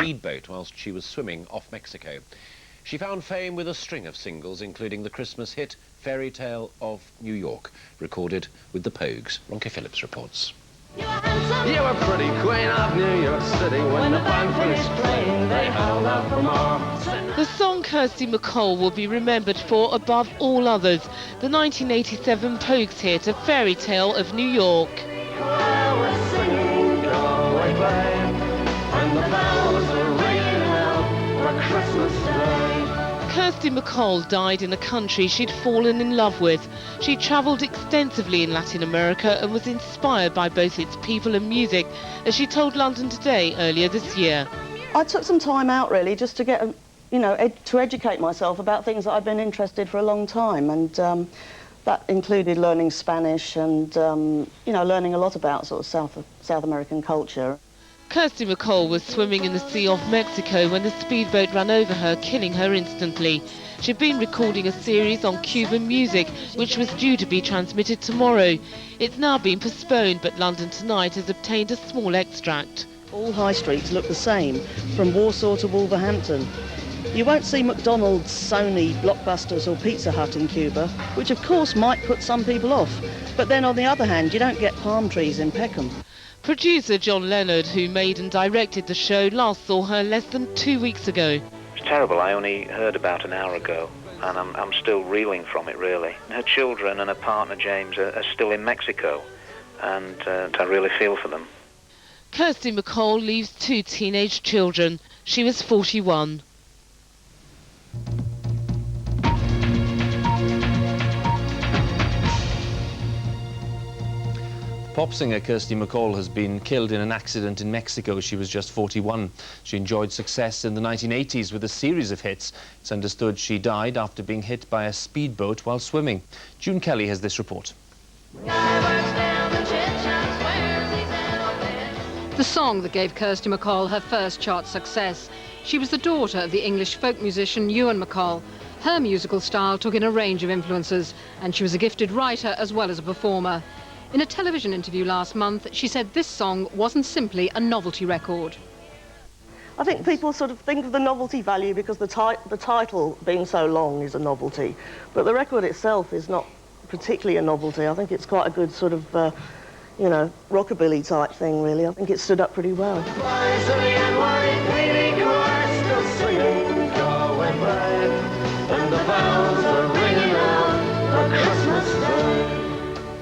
speedboat whilst she was swimming off Mexico. She found fame with a string of singles, including the Christmas hit Fairy Tale of New York, recorded with the Pogues. Ronke Phillips reports. You were pretty queen of New York City. When the band finished playing, they held out for more. The song Kirsty MacColl will be remembered for above all others, the 1987 Pogues hit A Fairy Tale of New York. Kirsty MacColl died in a country she'd fallen in love with. She travelled extensively in Latin America and was inspired by both its people and music, as she told London Today earlier this year. I took some time out really just to get, to educate myself about things that I've been interested for a long time, and that included learning Spanish and, learning a lot about sort of South American culture. Kirsty MacColl was swimming in the sea off Mexico when the speedboat ran over her, killing her instantly. She'd been recording a series on Cuban music, which was due to be transmitted tomorrow. It's now been postponed, but London Tonight has obtained a small extract. All high streets look the same, from Warsaw to Wolverhampton. You won't see McDonald's, Sony, Blockbusters or Pizza Hut in Cuba, which of course might put some people off. But then on the other hand, you don't get palm trees in Peckham. Producer John Leonard, who made and directed the show, last saw her less than 2 weeks ago. It's terrible. I only heard about an hour ago, and I'm still reeling from it, really. Her children and her partner, James, are still in Mexico, and I really feel for them. Kirsty MacColl leaves 2 teenage children. She was 41. Pop singer Kirsty MacColl has been killed in an accident in Mexico. She was just 41. She enjoyed success in the 1980s with a series of hits. It's understood she died after being hit by a speedboat while swimming. June Kelly has this report. The song that gave Kirsty MacColl her first chart success. She was the daughter of the English folk musician Ewan MacColl. Her musical style took in a range of influences, and she was a gifted writer as well as a performer. In a television interview last month, she said this song wasn't simply a novelty record. I think people sort of think of the novelty value because the title being so long is a novelty, but the record itself is not particularly a novelty. I think it's quite a good sort of, rockabilly type thing, really. I think it stood up pretty well.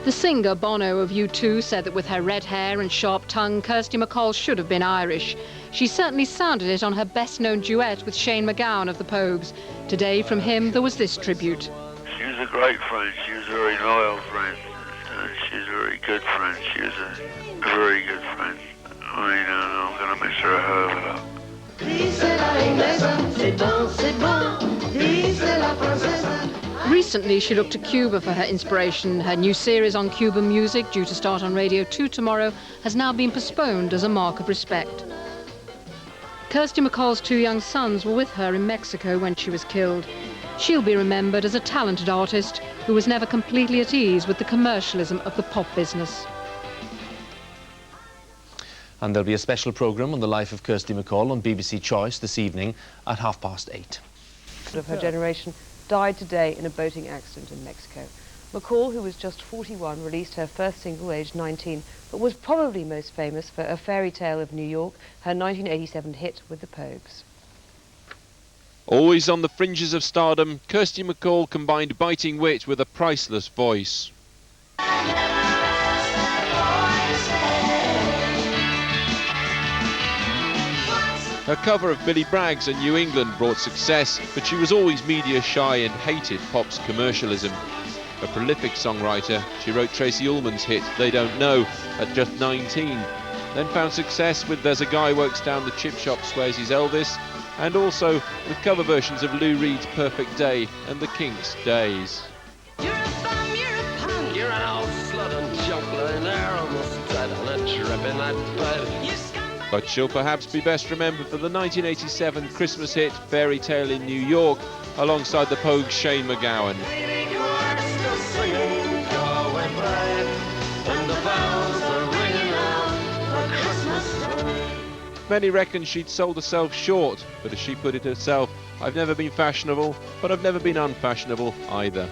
The singer Bono of U2 said that with her red hair and sharp tongue, Kirsty MacColl should have been Irish. She certainly sounded it on her best-known duet with Shane McGowan of the Pogues. Today, from him, there was this tribute. She was a great friend. She was a very loyal friend. She's a very good friend. She was a very good friend. I mean, I'm going to miss her a hell of a lot. Recently, she looked to Cuba for her inspiration. Her new series on Cuban music, due to start on Radio 2 tomorrow, has now been postponed as a mark of respect. Kirsty MacColl's 2 young sons were with her in Mexico when she was killed. She'll be remembered as a talented artist who was never completely at ease with the commercialism of the pop business. And there'll be a special programme on the life of Kirsty MacColl on BBC Choice this evening at 8:30. Of her generation died today in a boating accident in Mexico. MacColl, who was just 41, released her first single aged 19, but was probably most famous for A Fairy Tale of New York, her 1987 hit with the Pogues. Always on the fringes of stardom, Kirsty MacColl combined biting wit with a priceless voice. Her cover of Billy Bragg's A New England brought success, but she was always media shy and hated pop's commercialism. A prolific songwriter, she wrote Tracy Ullman's hit They Don't Know at just 19, then found success with There's a Guy Works Down the Chip Shop Swayze's Elvis, and also with cover versions of Lou Reed's Perfect Day and the Kinks' Days. You're a bum, you're a punk, you're an old slut and jumpler, and they're almost dead on a trip in that bed. But she'll perhaps be best remembered for the 1987 Christmas hit Fairy Tale in New York, alongside the Pogues' Shane McGowan. Many reckon she'd sold herself short, but as she put it herself, I've never been fashionable, but I've never been unfashionable either.